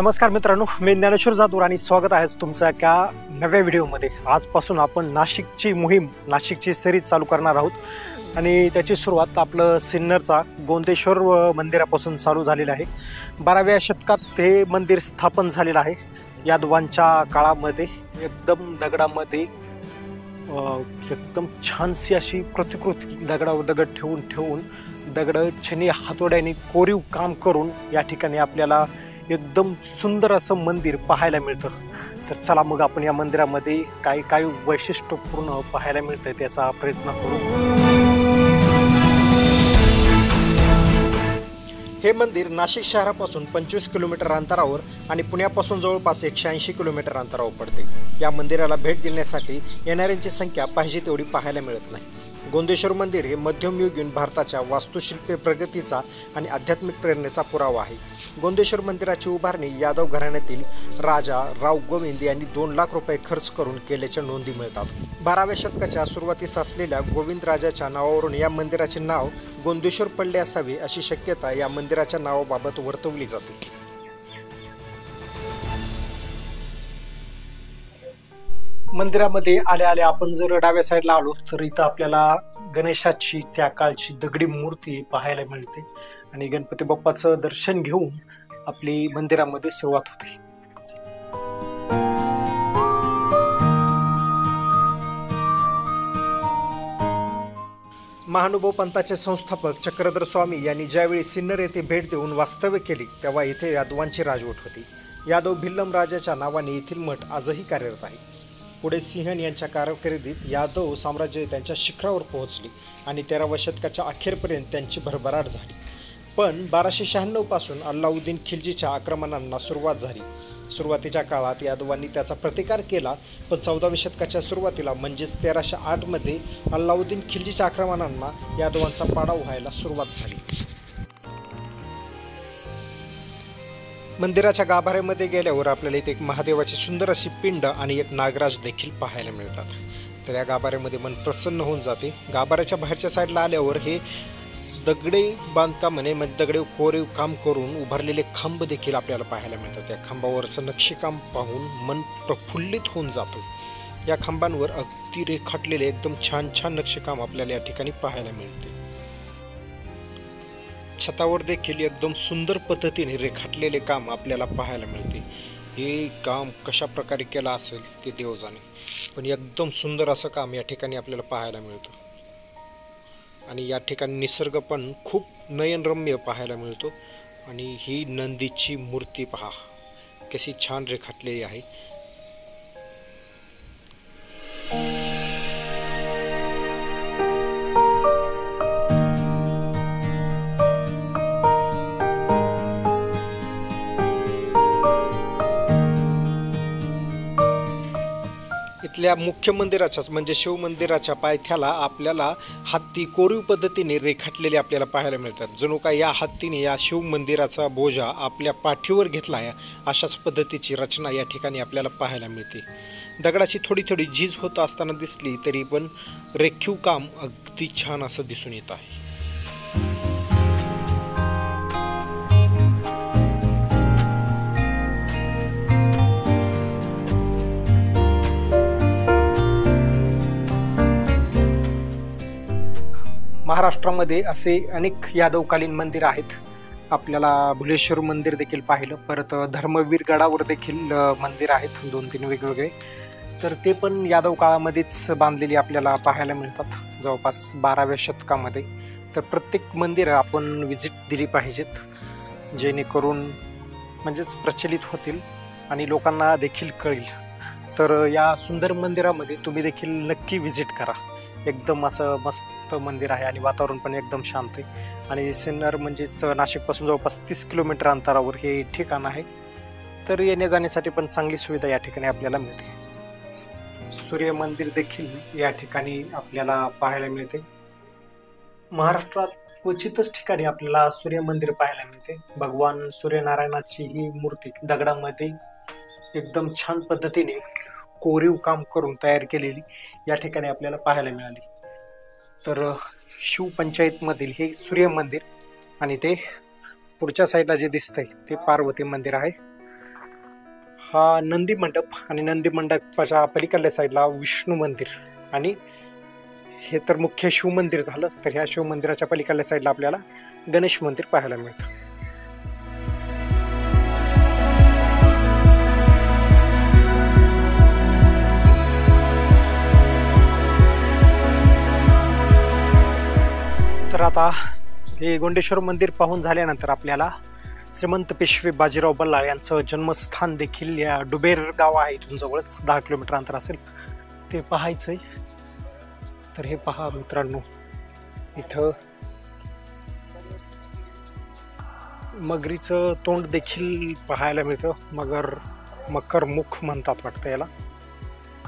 नमस्कार मित्रांनो, मी ज्ञानेश्वर जाधव आणि स्वागत आहे तुमचं एका नव्या व्हिडिओमध्ये। आजपासून आपण नाशिकची मोहीम, नाशिकची सिरीज चालू करणार आहोत आणि त्याची सुरुवात आपलं सिन्नरचा गोंदेश्वर मंदिरापासून चालू झालेली आहे। 12व्या शतकात हे मंदिर स्थापन झालेलं आहे। यादवांच्या काळामध्ये एकदम दगडामध्ये एकदम छानशी अशी प्रतिकृती दगडावर दगड ठेवून दगड छनी हातोड्याने कोरीव काम करून या ठिकाणी आपल्याला एकदम सुंदर असं मंदिर पाहायला मिळतं। तर चला मग आपण या मंदिरामध्ये काय काय वैशिष्ट्यपूर्ण पाहायला मिळतं त्याचा प्रयत्न करू। हे मंदिर नाशिक शहरापासून 25 किलोमीटर अंतरावर आणि पुण्यापासून जवळपास 180 किलोमीटर अंतरावर पडते। या मंदिराला भेट देण्यासाठी येणाऱ्यांची संख्या पाहिजे तेवढी पाहायला मिळत नाही। गोंदेश्वर मंदिर हे मध्यमयुगीन भारताच्या वास्तुशिल्पी प्रगतीचा आणि आध्यात्मिक प्रेरणेचा पुरावा आहे। गोंदेश्वर मंदिराची उभारणी यादव घराण्यातील राजा राव गोविंद यांनी 2 लाख रुपये खर्च करून केल्याच्या नोंदी मिळतात। 12व्या शतकाच्या सुरुवातीस असलेल्या गोविंद राजाच्या नावावरून या मंदिराचे नाव गोंदेश्वर पडले असावे अशी शक्यता या मंदिराच्या नावाबाबत वर्तवली जाते। मंदिरामध्ये आल्या आपण जर डाव्या साईडला आलो तर इथं आपल्याला गणेशाची त्या काळची दगडी मूर्ती पाहायला मिळते आणि गणपती बाप्पाचं दर्शन घेऊन आपली मंदिरामध्ये सुरुवात होते। महानुभव पंथाचे संस्थापक चक्रधर स्वामी यांनी ज्यावेळी सिन्नर येथे भेट देऊन वास्तव्य केली तेव्हा इथे यादवांची राजवट होती। यादव भिल्लम राजाच्या नावाने येथील मठ आजही कार्यरत आहे। पुढे सिंहन यांच्या कारकिर्दीत यादव साम्राज्य त्यांच्या शिखरावर पोहोचले आणि 13व्या शतकाच्या अखेरपर्यंत त्यांची भरभराट झाली। पण 1296 पासून अल्लाउद्दीन खिल्जीच्या आक्रमणांना सुरुवात झाली। सुरुवातीच्या काळात यादवांनी त्याचा प्रतिकार केला, पण 14व्या शतकाच्या सुरुवातीला म्हणजेच 1308 मध्ये अल्लाउद्दीन खिल्जीच्या आक्रमणांना यादवांचा पाडाव व्हायला सुरुवात झाली। मंदिराच्या गाभाऱ्यामध्ये गेल्यावर आपल्याला इथे एक महादेवाची सुंदर अशी पिंड आणि एक नागराज देखील पाहायला मिळतात। तर या गाभाऱ्यामध्ये मन प्रसन्न होऊन जाते। गाभाऱ्याच्या बाहेरच्या साईडला आल्यावर हे दगडे बांधकामाने म्हणजे दगडे कोरीव काम करून उभारलेले खांब देखील आपल्याला पाहायला मिळतात। त्या खांबावरचं नक्षीकाम पाहून मन प्रफुल्लित होऊन जातं। या खांबांवर अगदी रेखाटलेले एकदम छान नक्षीकाम आपल्याला या ठिकाणी पाहायला मिळते। छतावर देखील एकदम सुंदर पद्धतीने रेखाटलेले काम आपल्याला पाहायला मिळते। हे काम कशा प्रकारे केलं असेल ते देव जाणे, पण एकदम सुंदर असं काम या ठिकाणी आपल्याला पाहायला मिळतं। आणि या ठिकाणी निसर्ग पण खूप नयनरम्य पाहायला मिळतो। आणि ही नंदीची मूर्ती पहा कशी छान रेखाटलेली आहे। इथल्या मुख्य मंदिराच्याच म्हणजे शिव मंदिराच्या पायथ्याला आपल्याला हत्ती कोरीव पद्धतीने रेखाटलेले आपल्याला पाहायला मिळतात। जणू काय या हत्तीने या शिव मंदिराचा बोजा आपल्या पाठीवर घेतला आहे अशाच पद्धतीची रचना या ठिकाणी आपल्याला पाहायला मिळते। दगडाची थोडी झीज होत असताना दिसली तरी पण रेखीव काम अगदी छान असं दिसून येत आहे। महाराष्ट्रामध्ये असे अनेक यादवकालीन मंदिर आहेत। आपल्याला भुलेश्वर मंदिर देखील पाहिलं, परत धर्मवीर गडावर देखील मंदिर आहेत 2-3 वेगवेगळे। तर ते पण यादव काळामध्येच बांधलेली आपल्याला पाहायला मिळतात, जवळपास 12व्या शतकामध्ये। तर प्रत्येक मंदिर आपण व्हिजिट दिली पाहिजेत, जेणेकरून म्हणजेच प्रचलित होतील आणि लोकांना देखील कळेल। तर या सुंदर मंदिरामध्ये तुम्ही देखील नक्की व्हिजिट करा। एकदम असं मस्त मंदिर आहे आणि वातावरण पण एकदम शांत आहे। आणि सिन्नर म्हणजेच नाशिकपासून जवळपास 30 किलोमीटर अंतरावर हे ठिकाण आहे। तर येण्या जाण्यासाठी पण चांगली सुविधा या ठिकाणी आपल्याला मिळते। सूर्य मंदिर देखील या ठिकाणी आपल्याला पाहायला मिळते। महाराष्ट्रात क्वचितच ठिकाणी आपल्याला सूर्य मंदिर पाहायला मिळते। भगवान सूर्यनारायणाची ही मूर्ती दगडामध्ये एकदम छान पद्धतीने कोरीव काम करून तयार केलेली या ठिकाणी आपल्याला पाहायला मिळाली। तर शिवपंचायतमधील हे सूर्य मंदिर आणि ते पुढच्या साईडला जे दिसतंय ते पार्वती मंदिर आहे। हा नंदी मंडप आणि नंदी मंडपाच्या पलीकडल्या साईडला विष्णू मंदिर आणि हे तर मुख्य शिव मंदिर झालं. तर ह्या शिव मंदिराच्या पलीकडल्या साईडला आपल्याला गणेश मंदिर पाहायला मिळतं. तर आता हे गोंडेश्वर मंदिर पाहून झाल्यानंतर आपल्याला श्रीमंत पेशवे बाजीराव बल्लाळ यांचं जन्मस्थान देखील या डुबेर गाव आहे, इथून जवळच 10 किलोमीटर अंतर असेल, ते पाहायचंय. तर हे पहा मित्रांनो, इथं मगरीचं तोंड देखील पाहायला मिळतं. मकर मुख म्हणतात वाटतं याला.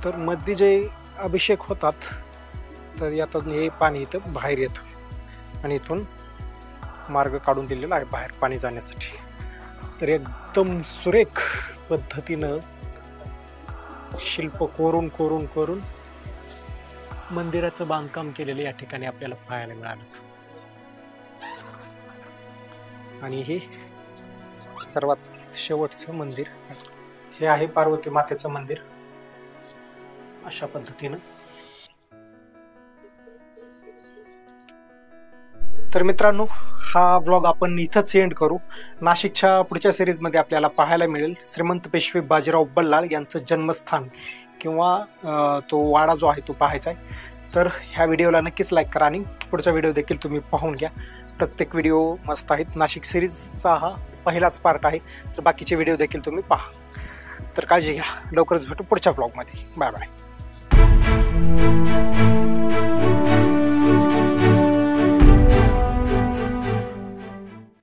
तर मध्ये जे अभिषेक होतात तर यातून हे पाणी इथं बाहेर येतं आणि इथून मार्ग काढून दिलेला आहे बाहेर पाणी जाण्यासाठी. तर एकदम सुरेख पद्धतीनं शिल्प कोरून कोरून कोरून मंदिराचं बांधकाम केलेलं या ठिकाणी आपल्याला पाहायला मिळालं. आणि हे सर्वात शेवटचं मंदिर हे आहे पार्वती मातेचं मंदिर. अशा पद्धतीनं. तर मित्रांनो, हा व्लॉग आपण इथंच एंड करू. नाशिकच्या पुढच्या सिरीजमध्ये आपल्याला पाहायला मिळेल श्रीमंत पेशवे बाजीराव बल्लाळ यांचं जन्मस्थान किंवा तो वाडा जो आहे तो पाहायचा आहे. तर ह्या व्हिडिओला नक्कीच लाईक करा आणि पुढचा व्हिडिओ देखील तुम्ही पाहून घ्या. प्रत्येक व्हिडिओ मस्त आहेत. नाशिक सिरीजचा हा पहिलाच पार्ट आहे, तर बाकीचे व्हिडिओ देखील तुम्ही पहा. तर काळजी घ्या. लवकरच भेटू पुढच्या व्लॉगमध्ये. Bye bye.